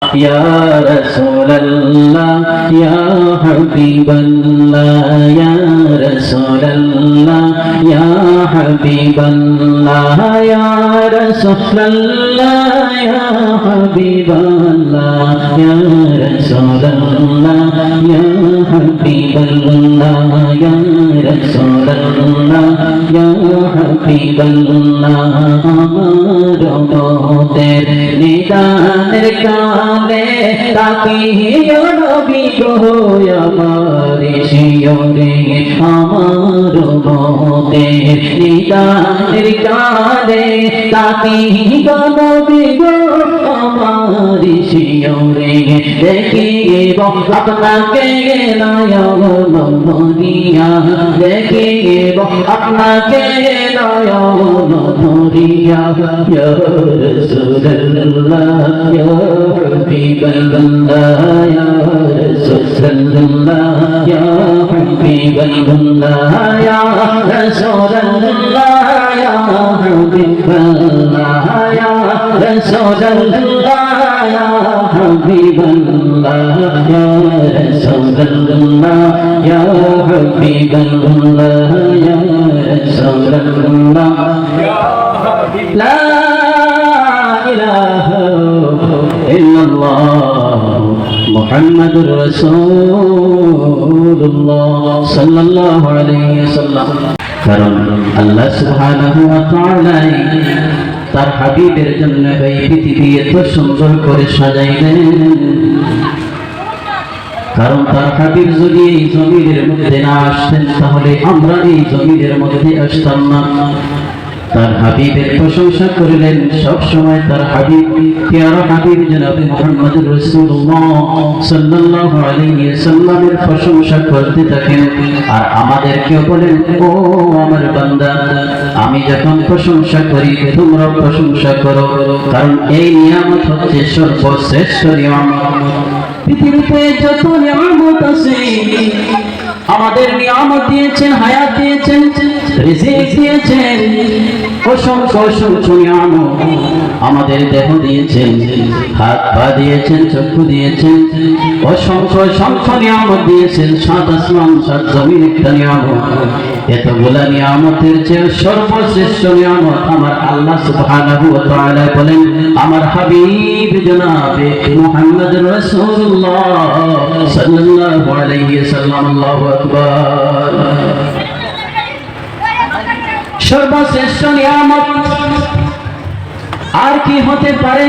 يا رسول الله يا حبيب الله يا رسول الله يا حبيب الله يا رسول الله يا حبيب الله يا رسول الله يا حبيب الله يا رسول الله يا حبيب الله রহমতের নিদানের কালে তাকিয়ে নবী গো আমার শিয়রে আমার রহমতের নিদানের কালে তাকিয়ে নবী গো আমার শিয়রে দেখিব আপনাকে নয়ন ভরিয়া দেখিব আপনাকে নয়ন ভরিয়া يا رسول الله يا حبيب الله يا رسول الله يا حبيب الله يا رسول الله يا حبيب الله يا رسول الله يا حبيب الله يا رسول الله يا حبيب الله يا رسول الله لا إله إلا الله محمد رسول الله صلى الله عليه وسلم কারণ আল্লাহ সুবহানাহু ওয়া তাআলা তার হাবিবের জন্য এই পৃথিবী এত সুন্দর করে সাজাইলেন কারণ তার হাবিব যদি এই জমিনের মধ্যে না আসতেন তাহলে আমরা এই জমিনের মধ্যে আসতাম না তার হাবিবের প্রশংসা করলেন সব সময় তার হাবিব প্যারা হাবিব জনাবে মুহাম্মদুর রাসূলুল্লাহ সাল্লাল্লাহু আলাইহি ওয়াসাল্লামের প্রশংসা করতে থাকেন আর আমাদেরকেও বলেন ও আমার বান্দা আমি যখন প্রশংসা করি তোমরা প্রশংসা করো কারণ এই নিয়ামত হচ্ছে সর্বশ্রেষ্ঠ নিয়ামত পৃথিবীতে যত নিয়ামত আছে আমাদের নিয়ামত দিয়েছেন হায়াত দিয়েছেন রিজিক দিয়েছেন অসংখ্য অসংখ্য নিয়ামত আমাদের দেহ দিয়েছেন হাত পা দিয়েছেন চক্ষু দিয়েছেন অসংখ্য অসংখ্য নিয়ামত দিয়েছেন সাত আসমান সাত জমিন একটা নিয়ামত এতগুলা নিয়ামতের চেয়ে সর্বশ্রেষ্ঠ নিয়ামত আমার আল্লাহ সুবহানাহু ওয়া তাআলা বলেন আমার হাবিব জনাবে মুহাম্মদ রাসূলুল্লাহ সাল্লাল্লাহু আলাইহি ওয়াসাল্লাম আল্লাহু আকবার সর্বশ্রেষ্ঠ নিয়ামত আর কি হতে পারে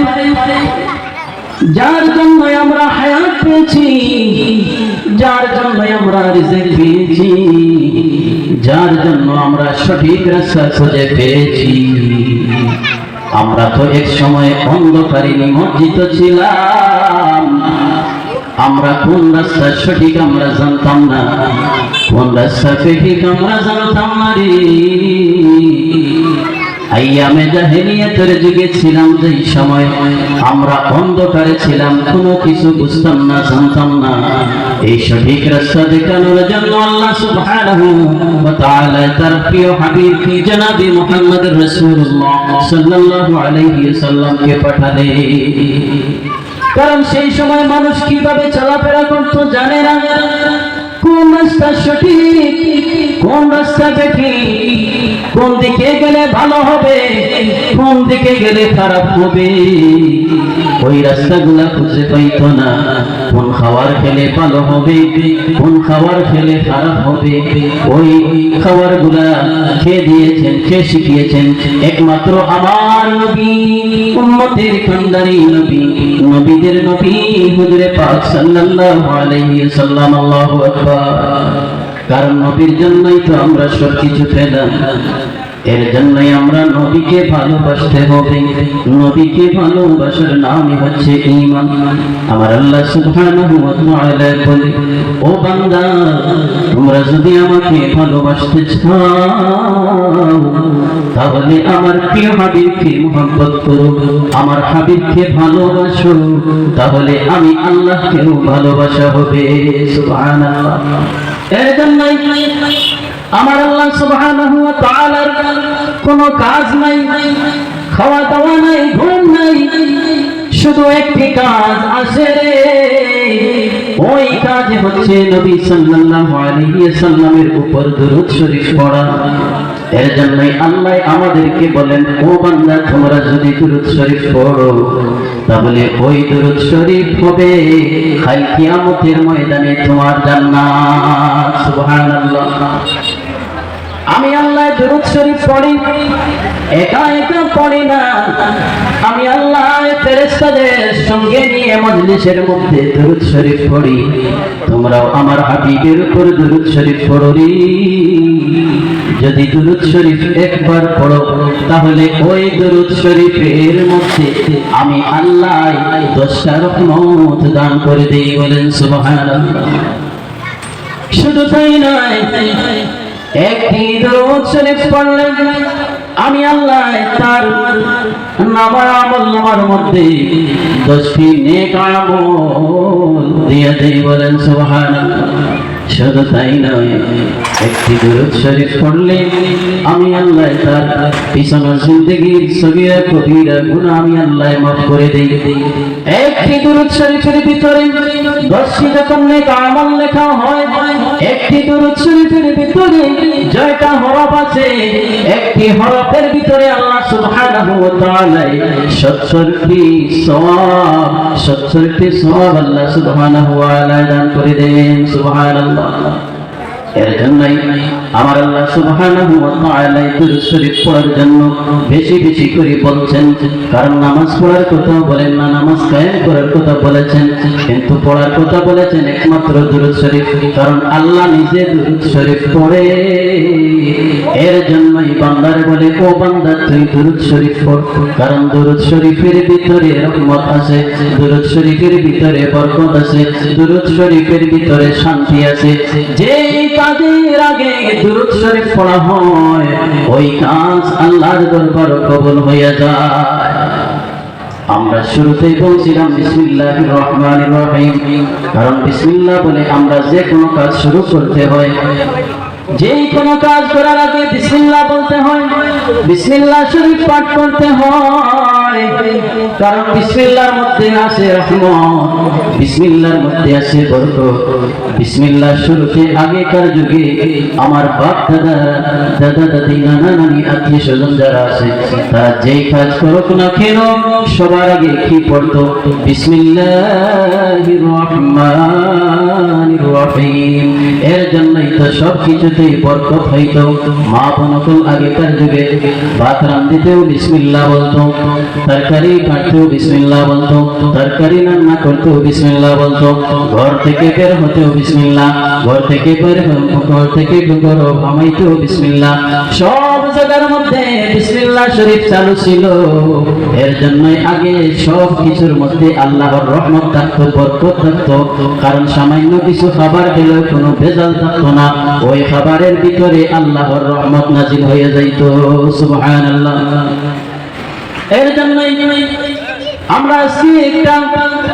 যার জন্য আমরা হায়াত পেয়েছি যার জন্য আমরা রিজিক পেয়েছি যার জন্য আমরা সঠিক রাস্তা খুঁজে পেয়েছি আমরা তো এক সময় অন্ধকারে নিমজ্জিত ছিলাম আমরা কোন রাস্তা সঠিক আমরা জানতাম না কোন রাস্তা সঠিক আমরা জানতাম না রে আইয়ামে জাহেলিয়াতের যুগে ছিলাম যেই সময় আমরা অন্ধকারে ছিলাম কোনো কিছু বুঝতাম না জানতাম না এই সঠিক রাস্তা দেখানোর জন্য আল্লাহ সুবহানাহু ওয়া তাআলা তার প্রিয় হাবিব জনাবে মুহাম্মদ রাসূলুল্লাহ সাল্লাল্লাহু আলাইহি ওয়াসাল্লামকে পাঠালেন কারণ সেই সময় মানুষ কিভাবে চলাফেরা করতো জানে না কোন রাস্তা সঠিক কোন রাস্তা বেঠিক কোন দিকে গেলে ভালো হবে কোন দিকে গেলে খারাপ হবে ওই রাস্তাগুলা খুঁজে পাইতো না কোন খাবার খেলে ভালো হবে কোন খাবার খেলে খারাপ হবে ওই খাবারগুলা খেয়ে দিয়েছেন খেয়ে শিখিয়েছেন একমাত্র আমার নবী উম্মতের কান্ডারি নবী নবীদের নবী হুজুরে পাক সাল্লাল্লাহু আলাইহি ওয়াসাল্লাম আল্লাহু আকবার কারণ নবীর জন্যই তো আমরা সব কিছু পেলাম এর জন্যই আমরা নবীকে ভালোবাসতে হবে নবীকে ভালোবাসার নামই হচ্ছে ঈমান আমার আল্লাহ সুবহানাহু ওয়া তাআলা বলে ও বান্দা তোমরা যদি আমাকে ভালোবাসতে চাও তাহলে আমার প্রিয় হাবিবকে মহব্বত করো আমার হাবিবকে ভালোবাসো তাহলে আমি আল্লাহকেও ভালোবাসা হবে সুবহানাল্লাহ এর জন্যই আমার আল্লাহ সুবহানাহু ওয়া তাআলার কোনো কাজ নাই খাওয়া দাওয়া নাই ঘুম নাই শুধু একটি কাজ আছে রে, ওই কাজ হচ্ছে নবী সাল্লাল্লাহু আলাইহি ওয়াসাল্লামের উপর দরুদ শরীফ পড়া। এর জন্যই আল্লাহ আমাদেরকে বলেন, ও বান্দা তোমরা যদি দরুদ শরীফ পড়ো তাহলে ওই দরুদ শরীফ হবে কাল কিয়ামতের ময়দানে তোমার জান্নাত। সুবহানাল্লাহ। আমি আল্লাহ দরুদ শরীফ পড়ি, একা একা পড়ি না, আমি আল্লাহ ফেরেশতাদের সঙ্গে নিয়ে মজলিসের মধ্যে দরুদ শরীফ পড়ি। তোমরাও আমার হাবিবের উপর দরুদ শরীফ পড়ো রে। যদি দরুদ শরীফ একবার পড়ো তাহলে ওই দরুদ শরীফের মধ্যে আমি আল্লাহ 10টা রহমত দান করে দেই। বলেন সুবহানাল্লাহ। শুধু তাই নয়, একটি দরুদ শরীফ পড়লে আমি আল্লাহ তার আমল মধ্যে 10টি নেক আমল দিয়ে দেই। বলেন সুবহানাল্লাহ। শুধু তাই নয়, একটি দরুদ শরীফ পড়লে আমি আল্লাহ তার পিছনের জিন্দেগির সগীরা কবিরা গুনাহ আমি আল্লাহ মাফ করে দেই। একটি দরুদ শরীফের ভিতরে 10টি যখন নেক আমল লেখা হয়, একটি দরুদ শরীফের ভিতরে 6টা হরফ আছে, একটি হরফের ভিতরে আল্লাহ সুবহানাহু ওয়া তাআলা 70টি সওয়াব আল্লাহ সুবহানাহু ওয়া তাআলা দান করে দেন। সুবহানাল্লাহ। এর জন্যই আমার আল্লাহ সুবহানাহু ওয়া তাআলা দরুদ শরীফ পড়ার জন্য বেশি বেশি করে বলছেন। কারণ নামাজ পড়ার কথা বলেন না, নামাজ কায়েম করার কথা বলেছেন, কিন্তু পড়ার কথা বলেছেন একমাত্র দরুদ শরীফ। কারণ আল্লাহ নিজে দরুদ শরীফ পড়ে। এর জন্যই বান্দারে বলে, ও বান্দা তুই দরুদ শরীফ পড়। কারণ দরুদ শরীফের ভিতরে রহমত আছে, দরুদ শরীফের ভিতরে বরকত আছে, দরুদ শরীফের ভিতরে শান্তি আছে। যেই কাজের আগে দরুদ শরীফ পড়া হয় ওই কাজ আল্লাহর দরবারে কবুল হয়ে যায়। আমরা শুরুতেই বলছিলাম বিসমিল্লাহির রহমানির রহিম, কারণ বিসমিল্লাহ বলে আমরা যে কোনো কাজ শুরু করতে হয়। যেই কোনো কাজ করার আগে বিসমিল্লাহ বলতে হয়, বিসমিল্লাহ শরীফ পাঠ করতে হয়। কারণ বিসমিল্লাহর মধ্যে আছে রহমত, বিসমিল্লাহর মধ্যে আছে বরকত। বিসমিল্লাহ শুরুতে আগেকার যুগে আমার বাপ দাদা, দাদা দাদি, নানা নানি, আত্মীয় স্বজন যারা আছে তারা যেই কাজ করুক না কেন সবার আগে কি পড়তো? বিসমিল্লাহির রহমানির রহিম। এর জন্যই তো সব কিছুতেই বরকত হইতো। মা বোনকুল আগেকার যুগে ভাত রান্ধিতেও বিসমিল্লাহ বলতো, তরকারি কাটতেও বিসমিল্লাহ বলতো, তরকারি রান্না করতেও বিসমিল্লাহ বলতো, ঘর থেকে বের হতেও বিসমিল্লাহ, ঘর থেকে ঘামাইতেও বিসমিল্লাহ। সব জায়গার মধ্যে বিসমিল্লাহ শরীফ চালু ছিল। এর জন্যই আগে সব কিছুর মধ্যে আল্লাহর রহমত থাকতো, বরকত থাকতো। কারণ সামান্য কিছু খাবার খেলেও কোনো ভেজাল থাকতো না, ওই খাবারের ভিতরে আল্লাহর রহমত নাজিল হয়ে যাইত। সুবহানাল্লাহ। এর জন্যই আমরা আজকে একটা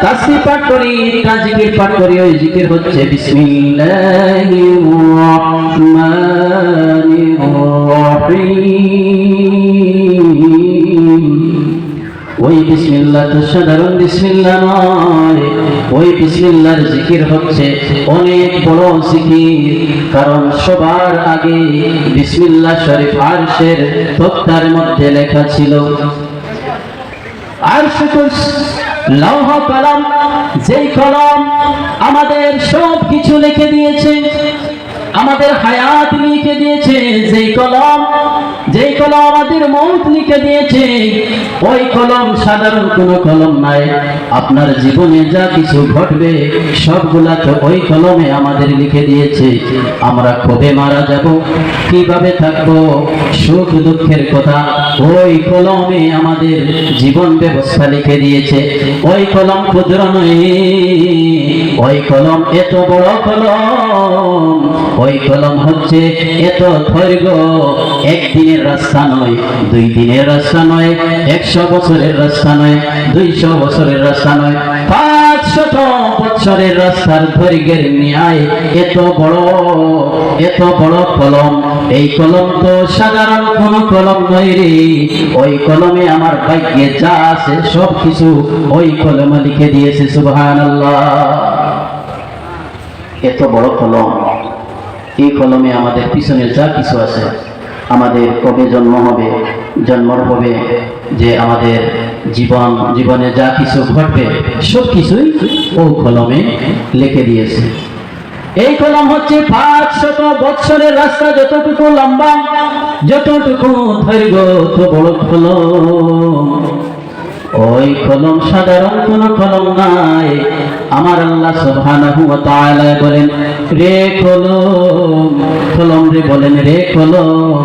তাসবিহ পাঠ করি, একটা জিকির পাঠ করি। ওই জিকির হচ্ছে বিসমিল্লাহির রহমানির রহিম। ওই বিসমিল্লাহ তো সাধারণ বিসমিল্লাহ নয়, ওই বিসমিল্লাহর জিকির হচ্ছে অনেক বড় জিকির। কারণ সবার আগে বিসমিল্লাহ শরীফ আরশের তক্তার মধ্যে লেখা ছিল। আরশ লৌহ কলম, যেই কলম আমাদের সব কিছু লিখে দিয়েছে, আমাদের হায়াত লিখে দিয়েছে, যেই কলম আমাদের মৌত লিখে দিয়েছে, ওই কলম সাধারণ কোনো কলম নাই। আপনার জীবনে যা কিছু ঘটবে সবগুলা তো ওই কলমে আমাদের লিখে দিয়েছে। আমরা কবে মারা যাব, কিভাবে থাকবো, সুখ দুঃখের কথা ওই কলমে আমাদের জীবন ব্যবস্থা লিখে দিয়েছে। ওই কলম ক্ষুদ্র নয়, ওই কলম এত বড় কলম। ওই কলম হচ্ছে এত দৈর্ঘ্য, একদিনের রাস্তা নয়, 2 দিনের রাস্তা নয়, 100 বছরের রাস্তা নয়, 200 বছরের রাস্তা নয়, 500 বছর বৎসরের রাস্তার দৈর্ঘ্যের ন্যায় এত বড় কলম। এই কলম তো সাধারণ কোন কলম নয় রে, ওই কলমে আমার ভাগ্যে যা আছে সব কিছু ওই কলমে লিখে দিয়েছে। সুবহানাল্লাহ। এত বড় কলম, এই কলমে আমাদের পিছনে যা কিছু আছে, আমাদের কবে জন্ম হবে, জন্মর হবে যে আমাদের জীবনে যা কিছু ঘটবে সব কিছুই ও কলমে লিখে দিয়েছে। এই কলম হচ্ছে 500 বৎসরের রাস্তা যতটুকু লম্বা, যতটুকু দৈর্ঘ্য, তো বড় কলম। ওই কলম সাধারণ কোন কলম নাই। আমার আল্লাহ সুবহানাহু ওয়া তাআলা বলেন, রে কলম, কলম রে বলেন, রে কলম,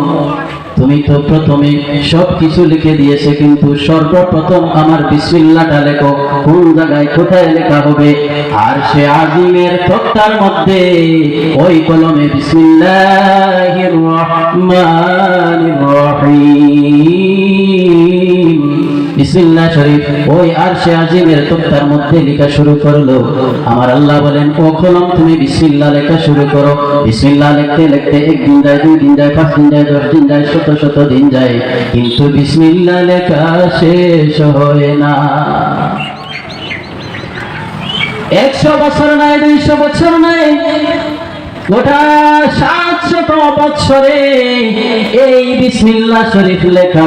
তুমি তো প্রথমে সব কিছু লিখে দিয়েছে, কিন্তু সর্বপ্রথম আমার বিসমিল্লাহটা লেখো। কোন জায়গায় কোথায় লেখা হবে? আর সে আজিমের তক্তার মধ্যে ওই কলমে বিসমিল্লাহির রহমানির রহিম, বিসমিল্লাহ শরীফ ওই আরশে আজিমের তক্তার মধ্যে লেখা শুরু করলো। আমার আল্লাহ বলেন, ও কলম তুমি বিসমিল্লাহ লেখা শুরু করো। বিসমিল্লাহ লিখতে লিখতে 1 দিন যায়, 2 দিন যায়, 5 দিন যায়, 10 দিন যায়, শত দিন যায়, কিন্তু বিসমিল্লাহ লেখা শেষ হয় না। 100 বছর নাই, 200 বছর নাই, গোটা 700 বছরে এই বিসমিল্লাহ শরীফ লেখা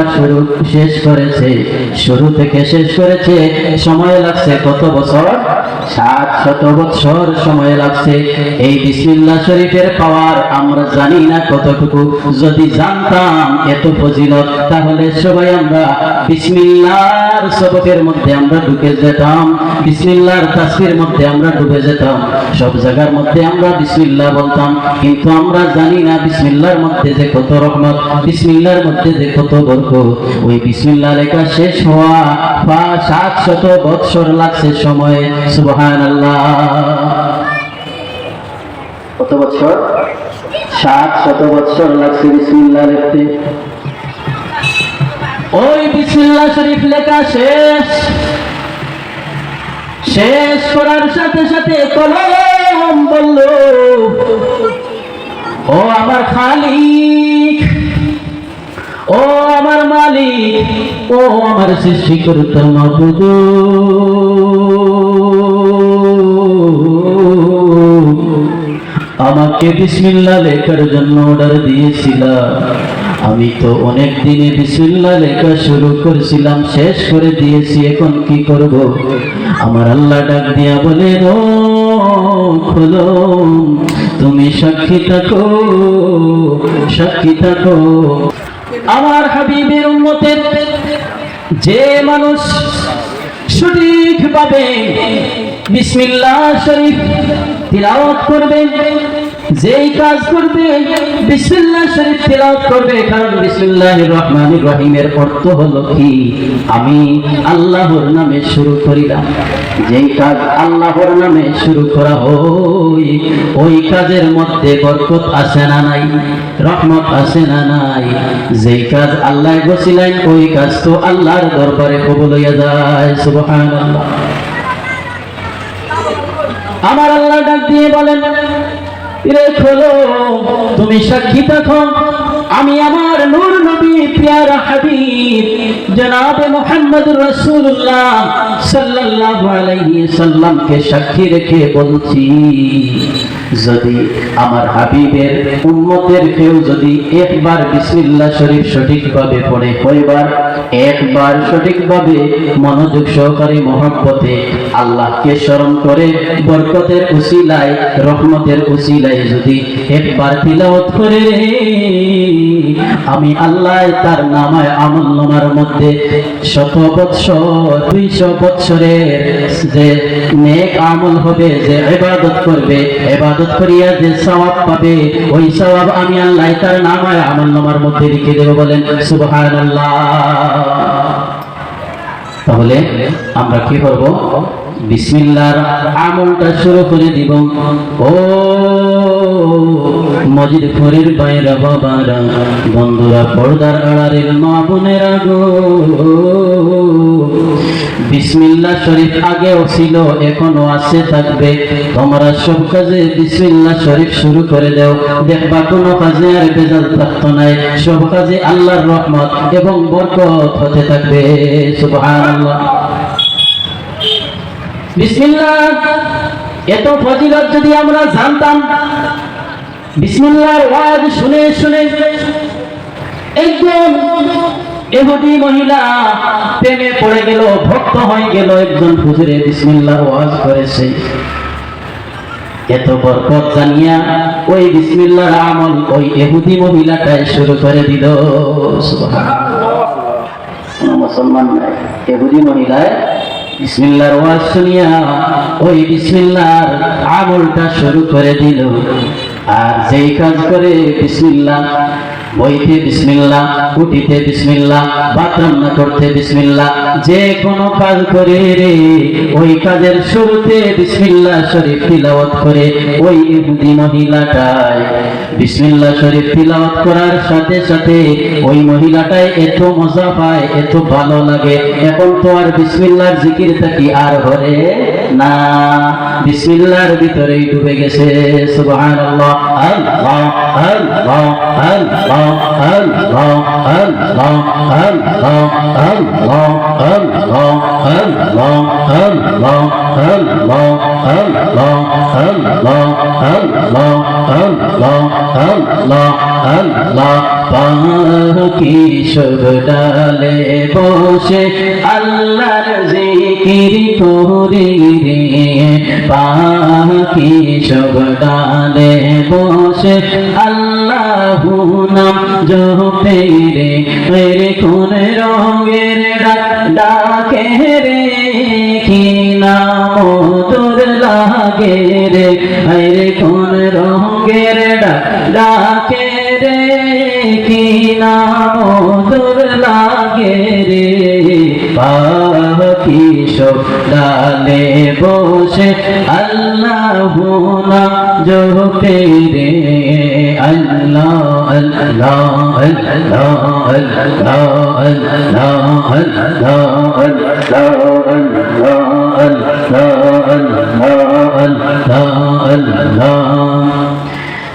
শেষ করেছে। শুরু থেকে শেষ করেছে, সময় লাগছে কত বছর? 700 বছর সময় লাগছে। এই বিসমিল্লাহ শরীফের পাওয়ার আমরা জানি না কতটুকু। যদি জানতাম এত ফজিলত, তাহলে সবাই আমরা বিসমিল্লাহর সবকের মধ্যে আমরা ঢুকে যেতাম, বিসমিল্লাহর তাসবির মধ্যে আমরা ডুবে যেতাম, সব জায়গার মধ্যে আমরা বিসমিল্লাহ বলতাম। কিন্তু আমরা জানি না বিসমিল্লাহর মধ্যে যে কত রহমত, বিসমিল্লাহর মধ্যে যে কত বরকত। ওই বিসমিল্লাহ লেখা শেষ হওয়া 700 বছর লাগছে সময়। সুবহানাল্লাহ। কত বছর? 700 বছর লাগছে বিসমিল্লাহ লিখতে। ওই বিসমিল্লাহ শরীফ লেখা শেষ করার সাথে সাথে কলম বলল, ও আমার খালিক, ও আমার মালিক, ও আমার সৃষ্টিকর্তা মাবুদ, আমাকে বিসমিল্লাহ লেখার জন্য অর্ডার দিয়েছিলাম। আমি তো অনেক দিনে বিসমিল্লাহ লেখা শুরু করেছিলাম, শেষ করে দিয়েছি, এখন কি করব? আমার আল্লাহ ডাক দিয়া বলেন, ও কলম তুমি সাক্ষী থাকো, সাক্ষী থাকো। আমার হাবিবের উম্মতের যে মানুষ সঠিকভাবে বিসমিল্লাহ শরীফ তিলাওয়াত করবে, যেই কাজ করবে বিসমিল্লাহ শরীফ তিলাওয়াত করবে, কারণ বিসমিল্লাহির রহমানির রহিমের অর্থ হলো কি? আমি আল্লাহর নামে শুরু করিলাম। যেই কাজ আল্লাহর নামে শুরু করা হয়, ওই কাজের মধ্যে বরকত আছে না নাই? রহমত আছে না নাই? যেই কাজ আল্লাহ বসিলেন, ওই কাজ তো আল্লাহর দরবারে কবুল হইয়া যায়। সুবহানাল্লাহ। আমার আল্লাহ ডাক দিয়ে বলেন, রে খোলো, তুমি সাক্ষী থাকো, আমি আমার নূর নবী প্রিয়ারা হাবিব জনাবে মুহাম্মদুর রাসূলুল্লাহ সাল্লাল্লাহু আলাইহি সাল্লামকে সাক্ষী রেখে বলছি, যদি আমার হাবিবের উম্মতের কেউ যদি একবার বিসমিল্লাহ শরীফ সঠিকভাবে পড়ে, একবার সঠিকভাবে মনোযোগ সহকারে মহব্বতে আল্লাহকে স্মরণ করে, বরকতের উসিলায়, রহমতের উসিলায় যদি একবার তিলাওয়াত করে, আমি আল্লাহ তার নামায় আমলনামার মধ্যে 100 বৎসর 200 বৎসরের যে নেক আমল হবে, যে ইবাদত করবে, ইবাদত করিয়া যে সওয়াব পাবে, ওই সওয়াব আমি আল্লাহ তার নামায় আমলনামার মধ্যে লিখে দেব। বলেন সুবহানাল্লাহ। তাহলে আমরা কি করব? বিসমিল্লাহর আমলটা শুরু করে দিব। ও মজিদপুরের বাইরা বাবারা, বন্ধুরা, পর্দার আড়ালের মা বোনেরা গো, বিসমিল্লাহ শরীফ আগেও ছিল, এখনো আছে, থাকবে। তোমরা সব কাজে বিসমিল্লাহ শরীফ শুরু করে দাও, দেখবা কোনো কাজে আর ভেজাল থাকতো নাই, সব কাজে আল্লাহর রহমত এবং বরকত হতে থাকবে। সুবহানাল্লাহ। বিসমিল্লাহ এত ফজিলত যদি আমরা জানতাম, বিসমিল্লাহর ওয়াজ শুনে শুনে একজন ইহুদি মহিলা প্রেমে পড়ে গেল, ভক্ত হয়ে গেল। একজন হুজুরে বিসমিল্লাহর ওয়াজ করেছে, এত বরকত জানিয়া ওই বিসমিল্লাহর আমল ওই ইহুদি মহিলাটাই শুরু করে দিল। সুবহানাল্লাহ। মুসলমান নাই, ইহুদি মহিলায় বিসমিল্লাহর ওয়াজ শুনিয়া ওই বিসমিল্লাহর আমলটা শুরু করে দিল। আর যেই কাজ করে বিসমিল্লাহ, বইতে বিসমিল্লাহ, উঠিতে বিসমিল্লাহ, ভাত রান্না করতে বিসমিল্লাহ, যে কোনো কাজ করে রে ওই কাজের শুরুতে বিসমিল্লাহ শরীফ তিলাওয়াত করে ওই ইহুদি মহিলাটাই বিসমিল্লাহ শরীফ তিলাওয়াত করার সাথে সাথে ওই মহিলাটাই এত মজা পায়, এত ভালো লাগে। এখন তো আর বিসমিল্লাহর জিকির থাকি আর ঘরে না, বিসমিল্লাহর ভিতরেই ডুবে গেছে। সুবহানাল্লাহ। আল্লাহ আল্লাহ আল্লাহ আল্লাহ আল্লাহ আল্লাহ আল্লাহ আল্লাহ আল্লাহ আল্লাহ আল্লাহ আল্লাহ আল্লাহ আল্লাহ আল্লাহ আল্লাহ আল্লাহ। পাখি সব ডালে বসে আল্লাহর জিকির করে রে, পাখি সব ডালে বসে আল্লাহু নাম জপে রে, রে কোন রঙের ডাকে রে, কি নাম তোর লাগে রে, রে কোন রঙের ডাকে রে, কি নাম তোর লাগে রে। পাখি সব ডালে বসে আল্লাহু নাম জপে রে, আল্লাহ আল্লাহ আল্লাহ আল্লাহ আল্লাহ আল্লাহ আল্লাহ আল্লাহ আল্লাহ আল্লাহ।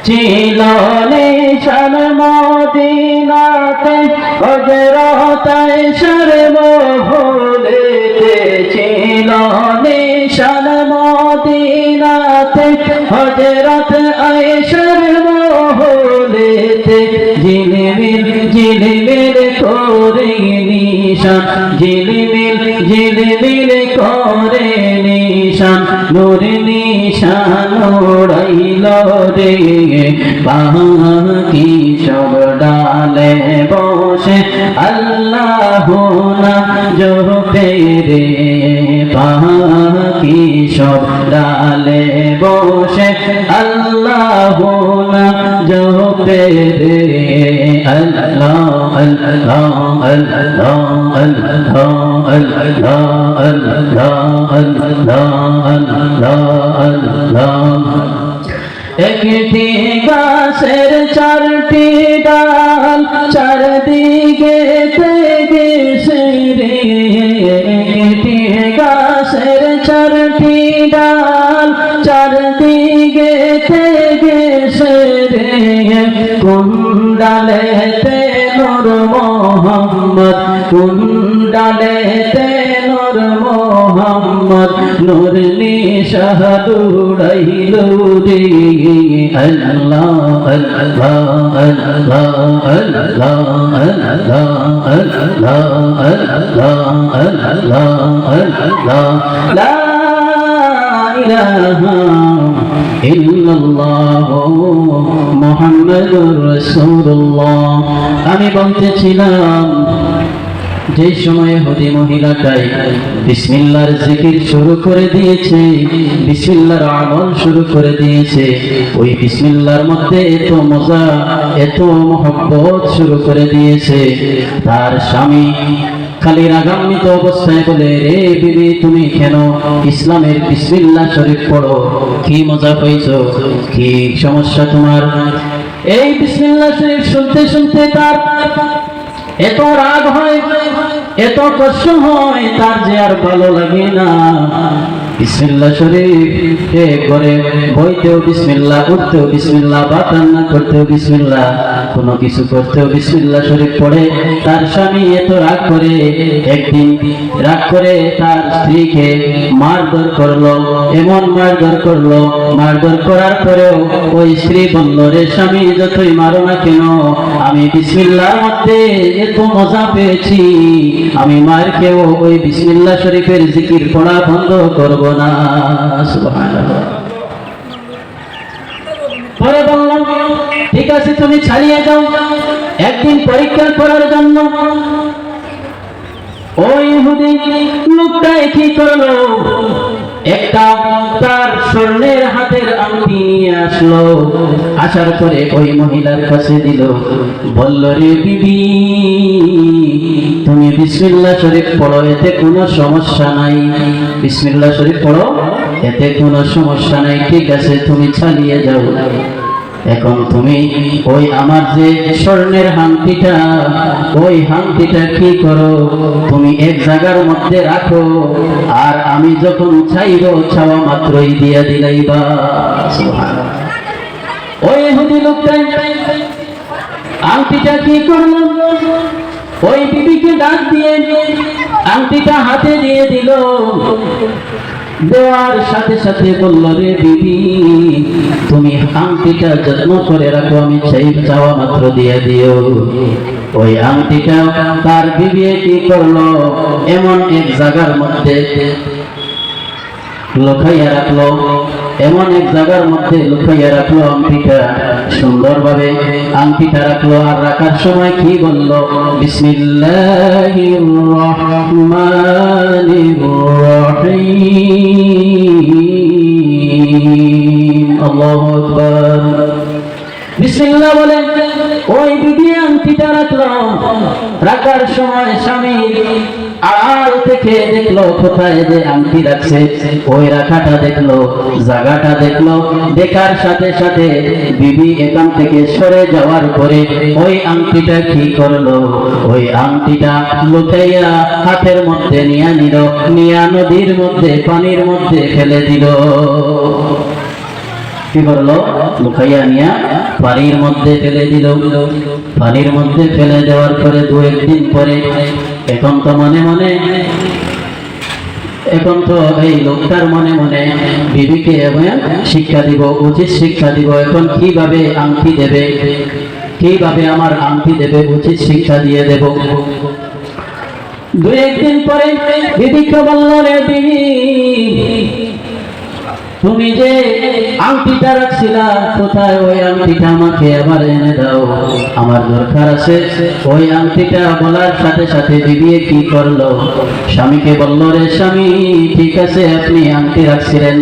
ছিল নিশান মদিনাতে হযরত আয়েশার মহলেতে, ছিল নিশান মদিনাতে হযরত আয়েশার মহলেতে, ঝিলমিল ঝিলমিল করে নিশান, ঝিলমিল ঝিলমিল করে নিশান, নূর নিশান উড়াইল রে। পাখি সব ডালে বসে আল্লাহু নাম জপে রে, পাখি সব ডালে বসে আল্লাহু নাম জপে রে, আল্লাহ আল্লাহ আল্লাহ আল্লাহ আল্লাহ আল্লাহ আল্লাহ আল্লাহ। একটি গাছের চারটি ডাল চারদিকে গেছে রে, একটি গাছের চারটি ডাল চারদিকে গেছে রে, কোন ডালেতে নূর মোহাম্মদ, কোন ডালেতে নূর মোহাম্মদ, নূর নিশান উড়াইল রে, আল্লাহ আল্লাহ আল্লাহ আল্লাহ আল্লাহ আল্লাহ আল্লাহ আল্লাহ। লা ইলাহা ইল্লাল্লাহু মুহাম্মাদুর রাসূলুল্লাহ। আমি বলতেছিলাম যে সময়ে ইহুদি মহিলাটাই বিসমিল্লাহর জিকির শুরু করে দিয়েছে, বিসমিল্লাহর আমল শুরু করে দিয়েছে, ওই বিসমিল্লাহর মধ্যে এত মজা এত মহব্বত শুরু করে দিয়েছে, তার স্বামী খালি রাগান্বিত অবস্থায় বলে, রে বিবি তুমি কেন ইসলামের বিসমিল্লাহ শরীফ পড়ো, কি মজা পাইছো, কি সমস্যা তোমার? এই বিসমিল্লাহ শরীফ শুনতে শুনতে তার এত রাগ হয় এত কষ্ট হয় তার যে আর ভালো লাগে না। বিসমিল্লাহ শরীফে করে বইতেও বিসমিল্লাহ, উঠতেও বিসমিল্লাহ, ভাত রান্না করতেও বিসমিল্লাহ, কোনো কিছু করতেও বিসমিল্লাহ শরীফ পড়ে। তার স্বামী এত রাগ করে, একদিন রাগ করে তার স্ত্রীকে মারধর করলো, এমন মারধর করলো, মারধর করার পরেও ওই স্ত্রী বলল, রে স্বামী যতই মারো না কেন, আমি বিসমিল্লাহর মধ্যে এত মজা পেয়েছি, আমি মারকেও ওই বিসমিল্লাহ শরীফের জিকির পড়া বন্ধ করব না। সুবহানাল্লাহ। পরে বললাম, ঠিক আছে তুমি চালিয়ে যাও। একদিন পরীক্ষা করার জন্য ওই ইহুদি লোকটা কি করলো, একটা তার স্বর্ণের হাতের আংটি নিয়ে আসলো। আসার পরে ওই মহিলার কাছে দিল, বলল, রে বিবি তুমি বিসমিল্লাহ শরীফ পড়ো, এতে কোনো সমস্যা নাই, বিসমিল্লাহ শরীফ পড়ো, এতে কোনো সমস্যা নাই, ঠিক আছে তুমি চালিয়ে যাও। এখন তুমি ওই আমার যে স্বর্ণের হাঙ্কিটা, ওই হাঙ্কিটা কি করো, তুমি এক জায়গার মধ্যে রাখো, আর আমি যখন চাইব চাওয়া মাত্রই দিয়া দিলাইবা। সুবহানাল্লাহ। ওই ইহুদি লোকটা আংটিটা কি করলো, ওই বিবিকে ডাক দিয়ে আংটিটা হাতে দিয়ে দিল। দেওয়ার সাথে সাথে বলল, রে বিবি তুমি আংটিটা যত্ন করে রাখো, আমি চাওয়া মাত্র দিয়ে দিও। ওই আংটিটা তার বিবি কি করলো, এমন এক জায়গার মধ্যে লুকাইয়া রাখলো, এমন এক জায়গার মধ্যে লুকাইয়া রাখলো আংটিটা, সুন্দরভাবে আংটিটা রাখলো। আর রাখার সময় কি বলল, বিসমিল্লাহির রহমানির রহিম। আল্লাহু আকবার। বিসমিল্লাহ বলে ওই বিবি আংটিটা রাখলো। রাখার সময় স্বামী আড়াল থেকে দেখলো কোথায় যে আংটি রাখছে, ওই রাখাটা দেখলো, জায়গাটা দেখলো। দেখার সাথে সাথে বিবি এখান থেকে সরে যাওয়ার পরে ওই আংটিটা কি করলো, ওই আংটিটা লুকাইয়া হাতের মধ্যে নিয়ে নিল, নিয়া নদীর মধ্যে পানির মধ্যে ফেলে দিল। কি করলো, লুকাইয়া নিয়া পানির মধ্যে ফেলে দিল। পানির মধ্যে ফেলে দেওয়ার পরে দু একদিন পরে এখন তো এই লোকটার মনে মনে বিবিকে শিক্ষা দিব, উচিত শিক্ষা দিব। এখন কিভাবে আংটি দেবে, কিভাবে আমার আংটি দেবে, উচিত শিক্ষা দিয়ে দেব। দু একদিন পরে বিবিকে বলল, রে বিবি তুমি যে আংটিটা রাখছিলা কোথায়, ওই আংটিটা আমাকে আবার এনে দাও, আমার দরকার আছে। ওই আংটিটা বলার সাথে সাথে বিবি কি করলো, স্বামীকে বলল, রে স্বামী ঠিক আছে আপনি আংটি রাখছিলেন,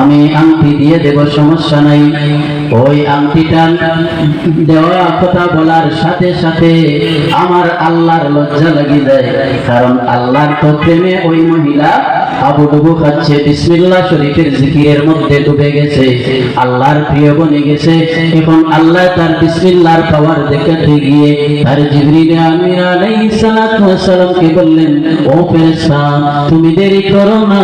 আমি আংটি দিয়ে দেব, সমস্যা নাই। ওই আংটিটা দেওয়া কথা বলার সাথে সাথে আমার আল্লাহর লজ্জা লাগি যায়, কারণ আল্লাহর তো প্রেমে ওই মহিলা আবুডুবু খাচ্ছে, বিসমিল্লাহ শরীফের জিকিরের মধ্যে ডুবে গেছে, আল্লাহর প্রিয় বনে গেছে। এখন আল্লাহ তার বিসমিল্লাহর পাওয়ার দেখাতে গিয়ে তার জিবরিল আমিন আলাইহিস সালাতু ওয়াস সালামকে বললেন, ও ফেরেশতা তুমি দেরি করো না,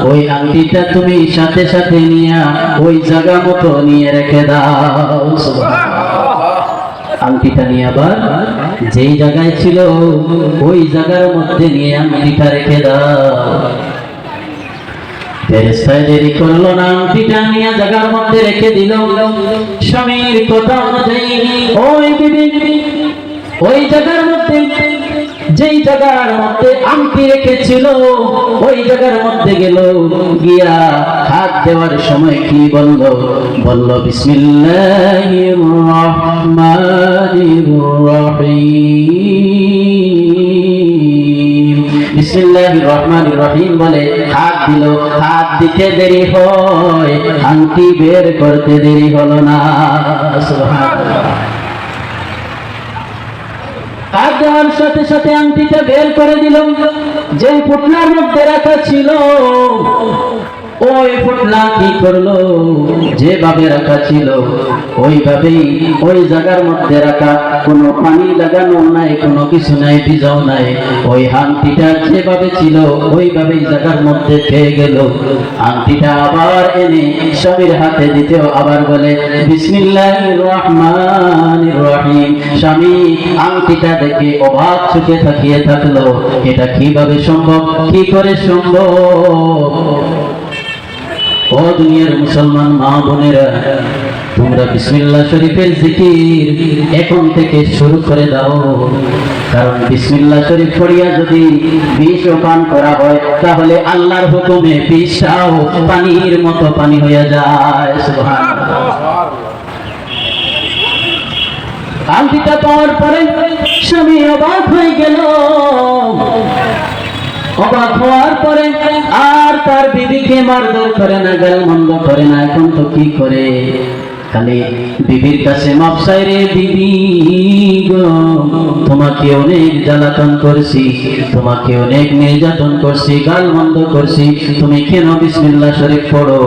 ওই আংটিটা তুমি সাথে সাথে নিয়ে ওই জায়গা মতো নিয়ে রেখে দাও। সুবহানাল্লাহ। আংটিটা নিয়ে আবার যেই জায়গায় ছিল ওই জায়গার মধ্যে নিয়ে আংটিটা রেখে দাও। ফেরেশতা দেরি করলো না, আংটিটা নিয়ে জায়গার মধ্যে রেখে দিল। স্বামীর কথা অনুযায়ী ওই বিবি ওই জায়গার মধ্যে, যেই জায়গার মধ্যে আংটি রেখেছিল ওই জায়গার মধ্যে গেল, গিয়া হাত দেওয়ার সময় কি বলল, বিসমিল্লাহির রহমানির রহিম। বিসমিল্লাহির রহমানির রহিম বলে হাত দিল। হাত দিতে দেরি হয়, আংটি বের করতে দেরি হলো না। সুবহানাল্লাহ। হাত দেওয়ার সাথে সাথে আংটিটা বের করে দিল। যে পুটলার মধ্যে রাখা ছিল ওই ফুটলা কি করলো, যেভাবে রাখা ছিল ওইভাবেই ওই জায়গার মধ্যে রাখা, কোনো পানি লাগানো নাই, কোনো কিছু নাই, ভিজাও নাই। ওই আংটিটা যেভাবে ছিল ওইভাবেই জায়গার মধ্যে পেয়ে গেল। আংটিটা আবার এনে স্বামীর হাতে দিতেও আবার বলে বিসমিল্লাহির রহমানির রহিম। স্বামী আংটিটা দেখে অবাক চোখে তাকিয়ে থাকলো, এটা কিভাবে সম্ভব, কি করে সম্ভব? ও দুনিয়ার মুসলমান মা বোনেরা, তোমরা বিসমিল্লাহ শরীফের জিকির এখন থেকে শুরু করে দাও। কারণ বিসমিল্লাহ শরীফ পড়িয়া যদি বিষ পান করা হয় তাহলে আল্লাহর হুকুমে বিষটাও পানির মতো পানি হয়ে যায়। সুবহানাল্লাহ। আংটিটা পাওয়ার পরে স্বামী অবাক হয়ে গেল। অবাক হওয়ার পরে আর তার বিবিকে মারধর করে না, গালমন্দ করে না। এখন তো কি করে, খালি বিবির কাছে মাপ চাই, রে বিবি গো, তোমাকে অনেক জ্বালাতন করছি, তোমাকে অনেক নির্যাতন করছি, গালমন্দ করছি, তুমি কেন বিসমিল্লাহ শরীফ পড়ো?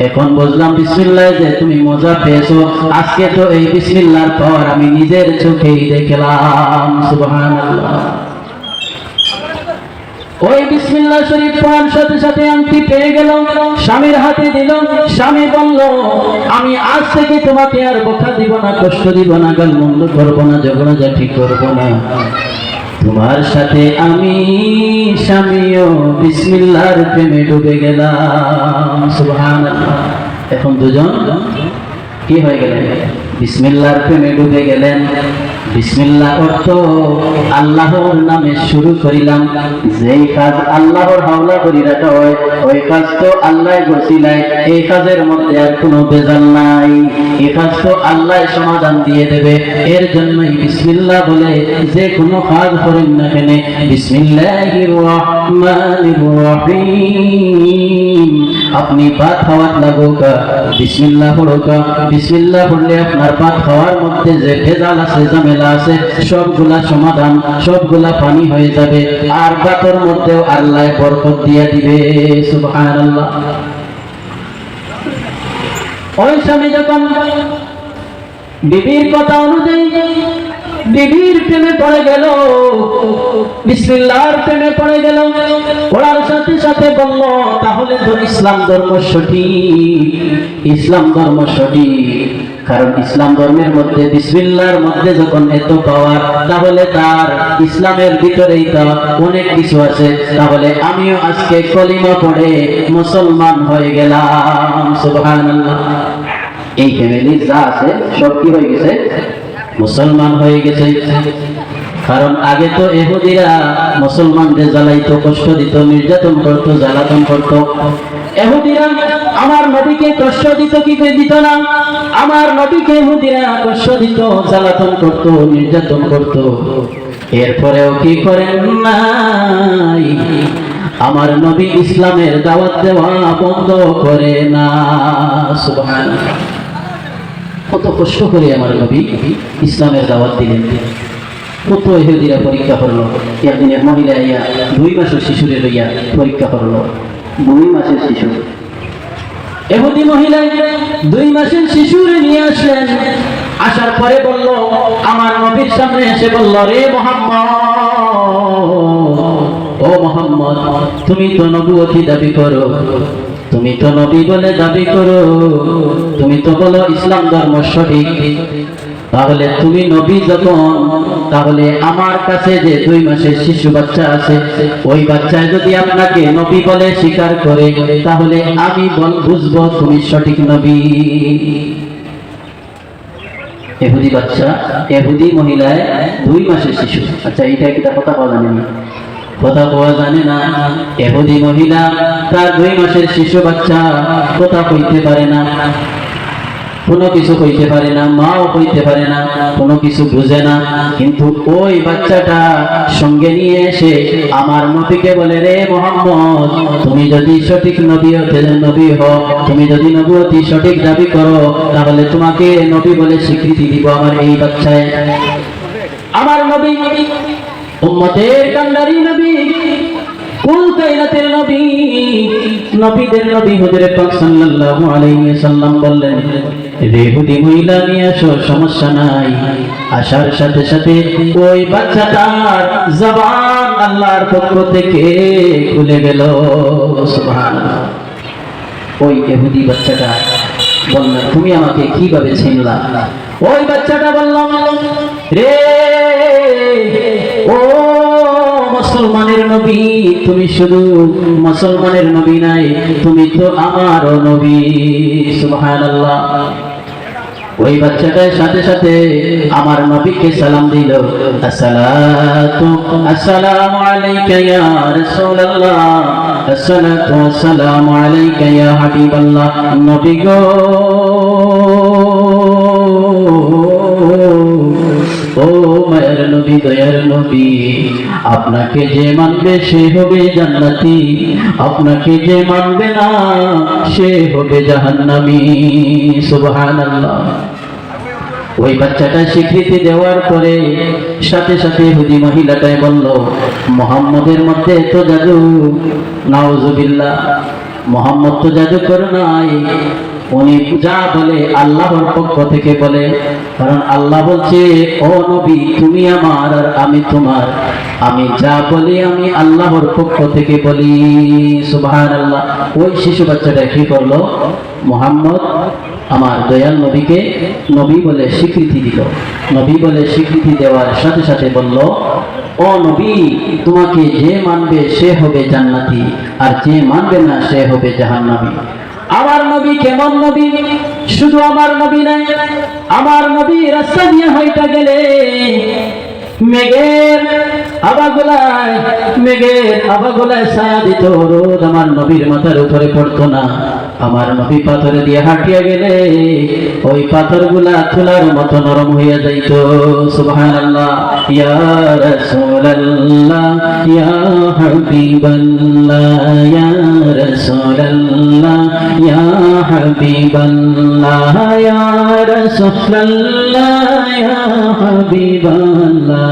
এখন বুঝলাম বিসমিল্লাহ যে তুমি মজা পেয়েছো। আজকে তো এই বিসমিল্লাহর পর আমি নিজের চোখেই দেখলাম। সুবহানাল্লাহ। ওই বিসমিল্লাহ শরীফ পড়ার সাথে সাথে আংটি পেয়ে গেল, স্বামীর হাতে দিল। স্বামী বলল আমি আজ থেকে তোমাকে আর বকা দিব না, কষ্ট দিব না, গালমন্দ করবো না, ঝগড়াঝাটি করবো না, তোমার সাথে আমি স্বামীও বিসমিল্লাহর প্রেমে ডুবে গেলাম। সুবহানাল্লাহ। এখন দুজন কি হয়ে গেলেন? বিসমিল্লাহর প্রেমে ডুবে গেলেন। বিসমিল্লাহ অর্থ আল্লাহর নামে শুরু করিলাম। যেই কাজ আল্লাহর হাওলা করি রাখা হয় ওই কাজ তো আল্লাহ বসিলায়, এই কাজের মধ্যে আর কোনো বেজাল নাই, এই কাজ তো আল্লাহ সমাধান দিয়ে দেবে। এর জন্যই বিসমিল্লাহ বলে যে কোনো কাজ করেন না কেন বিসমিল্লাহির রহমানির রহিম। আপনি ভাত খাওয়ার লাগুকা বিসমিল্লাহ পড়ুকা। বিসমিল্লাহ পড়লে আপনার ভাত খাওয়ার মধ্যে যে ভেজাল আছে, ঝামেলা আছে, সবগুলা সমাধান, সবগুলা পানি হয়ে যাবে। আর ভাতের মধ্যেও আল্লাহ বরকত দিয়ে দিবে। সুবহানাল্লাহ। ওই স্বামী যখন বিবির কথা অনুযায়ী বিবির প্রেমে পড়ে গেল, বিসমিল্লাহর প্রেমে পড়ে গেল, পড়ার সাথে সাথে বলল তাহলে তো ইসলাম ধর্ম সঠিক, ইসলাম ধর্ম সঠিক। কারণ ইসলাম ধর্মের মধ্যে বিসমিল্লাহর মধ্যে যখন এত পাওয়ার, তাহলে তার ইসলামের ভিতরেই তো অনেক কিছু আছে। তাহলে আমিও আজকে কলিমা পড়ে মুসলমান হয়ে গেলাম। সুবহানাল্লাহ। এই ফ্যামিলি যা আছে সব কি হয়ে গেছে? মুসলমান হয়ে গেছে। কারণ আগে তো ইহুদিরা মুসলমানদের জ্বালাইতো, কষ্ট দিত, নির্যাতন করতো, জ্বালাতন করতো। ইহুদিরা আমার নবীকে কষ্ট দিত কি দিত না? আমার নবীকে ইহুদিরা কষ্ট দিত, জ্বালাতন করতো, নির্যাতন করতো। এরপরেও কি করেন নাই? আমার নবী ইসলামের দাওয়াত দেওয়া বন্ধ করে না। সুবহানাল্লাহ। কত কষ্ট করে আমার নবী ইসলামের দাওয়াত দিলেন। কত ইহুদিরা পরীক্ষা করলো। একদিন এক মহিলা ইয়া 2 মাসের শিশুরে লইয়া পরীক্ষা করলো। 2 মাসের শিশু, ইহুদি মহিলা 2 মাসের শিশুরে নিয়ে আসলেন। আসার পরে বলল, আমার নবীর সামনে এসে বলল, রে মুহাম্মদ, ও মুহাম্মদ, তুমি তো নবুয়তি দাবি করো, তুমি তো নবী বলে দাবি করো, তুমি তো বলো ইসলাম ধর্ম সঠিক। তাহলে তুমি নবী যখন, তাহলে আমার কাছে যে 2 মাসের শিশু বাচ্চা আছে, ওই বাচ্চায় যদি আপনাকে নবী বলে স্বীকার করে, তাহলে আমি বুঝবো তুমি সঠিক নবী। ইহুদি বাচ্চা, ইহুদি মহিলায় 2 মাসের শিশু। আচ্ছা, এইটা কি কথা পাওয়া জানে না? কথা পাওয়া জানে না। ইহুদি মহিলা তার 2 মাসের শিশু বাচ্চা কথা কইতে পারে না, কোনো কিছু কইতে পারে না, মাও কইতে পারে না, কোনো কিছু বুঝে না। কিন্তু ওই বাচ্চাটা সঙ্গে নিয়ে এসে আমার নবীকে বলে, রে মুহাম্মদ, তুমি যদি সঠিক নবী হও, তুমি যদি নবুয়তি সঠিক দাবি করো, তাহলে তোমাকে নবী বলে স্বীকৃতি দিব আমার এই বাচ্চায়। আমার নবী উম্মতের কান্ডারি নবী, কুল কায়নাতের নবী, নবীদের নবী হুজুরে পাক সাল্লাল্লাহু আলাইহি ওয়াসাল্লাম বললেন, রে ইহুদি মহিলা নিয়ে আসো, সমস্যা নাই। আসার সাথে সাথে ওই বাচ্চাটার জবান আল্লাহর পক্ষ থেকে খুলে গেল। সুবহানাল্লাহ। ওই ইহুদি বাচ্চাটা বলল, তুমি আমাকে কিভাবে চিনলা? ওই বাচ্চাটা বলল, রে ও মুসলমানের নবী, তুমি শুধু মুসলমানের নবী নাই, তুমি তো আমারও নবী। সুবহানাল্লাহ। ওই বাচ্চাটার সাথে সাথে আমার নবীকে সালাম দিল, আসসালামু আলাইকা ইয়া রাসূলুল্লাহ, আসসালাতু ওয়াসসালামু আলাইকা ইয়া হাবিবাল্লাহ। নবী গো, ও মায়ের নবী, দয়ার নবী, আপনাকে যে মানবে সে হবে জান্নাতি, আপনাকে যে মানবে না সে হবে জাহান্নামী। সুবহানাল্লাহ। ওই বাচ্চাটা স্বীকৃতি দেওয়ার পরে সাথে সাথে ইহুদি মহিলাটাই বলল, মুহাম্মদের মধ্যে তো জাদু, নাউজুবিল্লাহ, মুহাম্মদ তো জাদু করে নাই, উনি যা বলে আল্লাহর পক্ষ থেকে বলে। কারণ আল্লাহ বলছে, ও নবী তুমি আমার আর আমি তোমার, আমি যা বলি আমি আল্লাহর পক্ষ থেকে বলি। সুবহানাল্লাহ। ওই শিশু বাচ্চাটা কি করলো? মুহাম্মদ আমার দয়াল নবীকে নবী বলে স্বীকৃতি দিল। নবী বলে স্বীকৃতি দেওয়ার সাথে সাথে বলল, ও নবী, তোমাকে যে মানবে সে হবে জান্নাতি, আর যে মানবে না সে হবে জাহান্নামী। আমার নবী কেমন নবী? শুধু আমার নবী নাই, আমার নবী রাস্তা দিয়ে হাইটা গেলে মেঘের আবাগুলায় ছায়া দিত, রোদ আমার নবীর মাথার উপরে পড়তো না। আমার নবী পাথরে দিয়ে হাঁটিয়া গেলে ওই পাথরগুলা তুলার মতো নরম হইয়া যাইত। সুবহানাল্লাহ। ইয়া রাসূলুল্লাহ, ইয়া হাবিবাল্লাহ, ইয়া রাসূলুল্লাহ, ইয়া হাবিবাল্লাহ, ইয়া রাসূলুল্লাহ, ইয়া হাবিবাল্লাহ,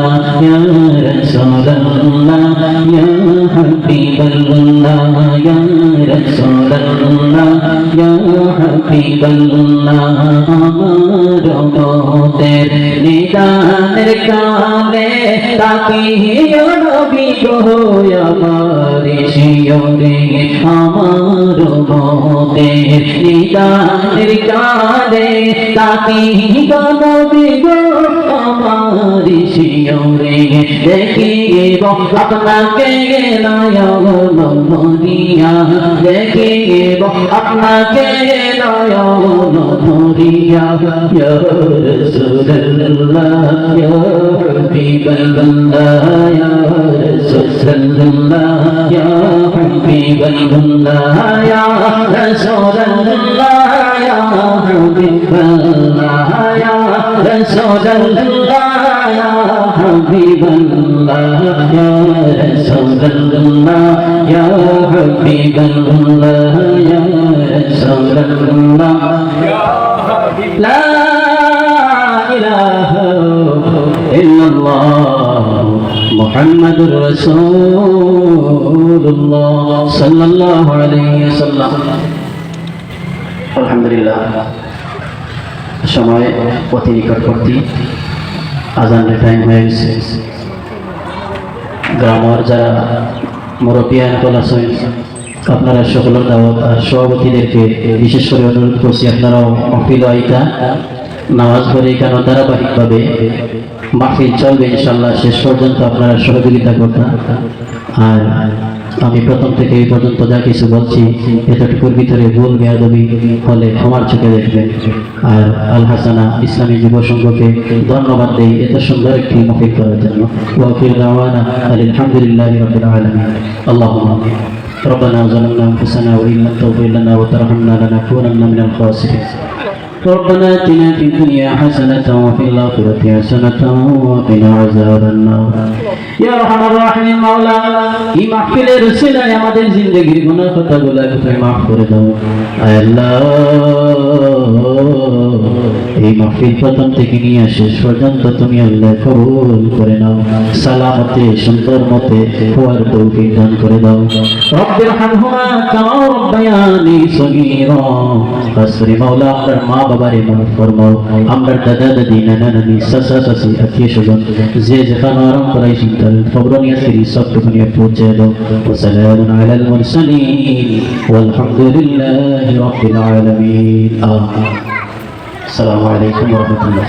ইয়া রাসূলুল্লাহ, ইয়া হাবিবাল্লাহ, ইয়া রাসূলুল্লাহ, ইয়া হাবিবাল্লাহ। আমার নবীর নিদানের কালে তাকিয়ে নবী গো আমার শিয়রে, আমার নবীর নিদানের কালে তাকিয়ে নবী গো আমার শিয়রে, দেখিব আপনাকে নয়ন ভরিয়া, দেখিব আপনাকে নয়ন ভরিয়া। ইয়া রাসূলুল্লাহ, ইয়া হাবিবাল্লাহ, ইয়া রাসূলুল্লাহ, ইয়া হাবিবাল্লাহ, ইয়া রাসূলুল্লাহ, ইয়া হাবিবাল্লাহ, ইয়া রাসূলুল্লাহ, ইয়া হাবিবাল্লাহ, ইয়া রাসূলুল্লাহ, ইয়া হাবিবাল্লাহ, ইয়া রাসূলুল্লাহ, লা ইলাহা ইল্লাল্লাহ মুহাম্মাদুর রাসূলুল্লাহ সাল্লাল্লাহু আলাইহি ওয়াসাল্লাম। আলহামদুলিল্লাহ, সময় অতি নিকটবর্তী, আজানের টাইম হয়ে গেছে। গ্রামের যারা মুরব্বিয়ান আছেন আপনারা সকলের দাওয়াত, আর সভাপতিদেরকে বিশেষ করে অনুরোধ করছি আপনারাও মাহফিল আইতা নামাজ পড়ে কেন ধারাবাহিকভাবে মাহফিল চলবে ইনশাআল্লাহ, শেষ পর্যন্ত আপনারা সহযোগিতা করবেন। আর আমি প্রথম থেকে এই পর্যন্ত যা কিছু বলছি এতটুকুর ভিতরে ভুল বেয়াদবি হলে ক্ষমার চোখে দেখবেন। আর আল হাসানা ইসলামী যুব সংঘকে ধন্যবাদ দেই এত সুন্দর একটি মাহফিল করার জন্য। ওয়া আখিরু দাওয়ানা আলহামদুলিল্লাহি রাব্বিল আলামিন। আল্লাহুম্মা ربنا ظلمنا انفسنا وان لم تغفر لنا وترحمنا لنكونن من الخاسرين ربنا آتنا في الدنيا حسنة وفي الآخرة حسنة وقنا عذاب النار يا أرحم الراحمين مولا এই মাহফিলের উসিলায় আমাদের জিন্দেগির গুনাহ খাতাগুলোকে তুমি মাফ করে দাও আয় আল্লাহ এই মাহফিল প্রথম থেকে নিয়ে শেষ পর্যন্ত তুমি আল্লাহ কবুল করে নাও সালামতে সুন্দর মতে হওয়ার তৌফিক দান করে দাও রব্বির হামহুমা কামা রব্বায়ানি সগীরা আসরি মাওলা আপনার মা বাবারে মাফ ফরমাও আমার দাদা দাদি নানা নানি চাচা চাচি আত্মীয় স্বজন যে যেখানে আরাম করাই চিন্তাল খবরনিয়া সিরি সবটুকুনি পৌঁছে দাও ওয়াসালামুন আলাল মুরসালিন ওয়ালহামদুলিল্লাহি রাব্বিল আলামিন আসসালামু আলাইকুম ওয়া রাহমাতুল্লাহ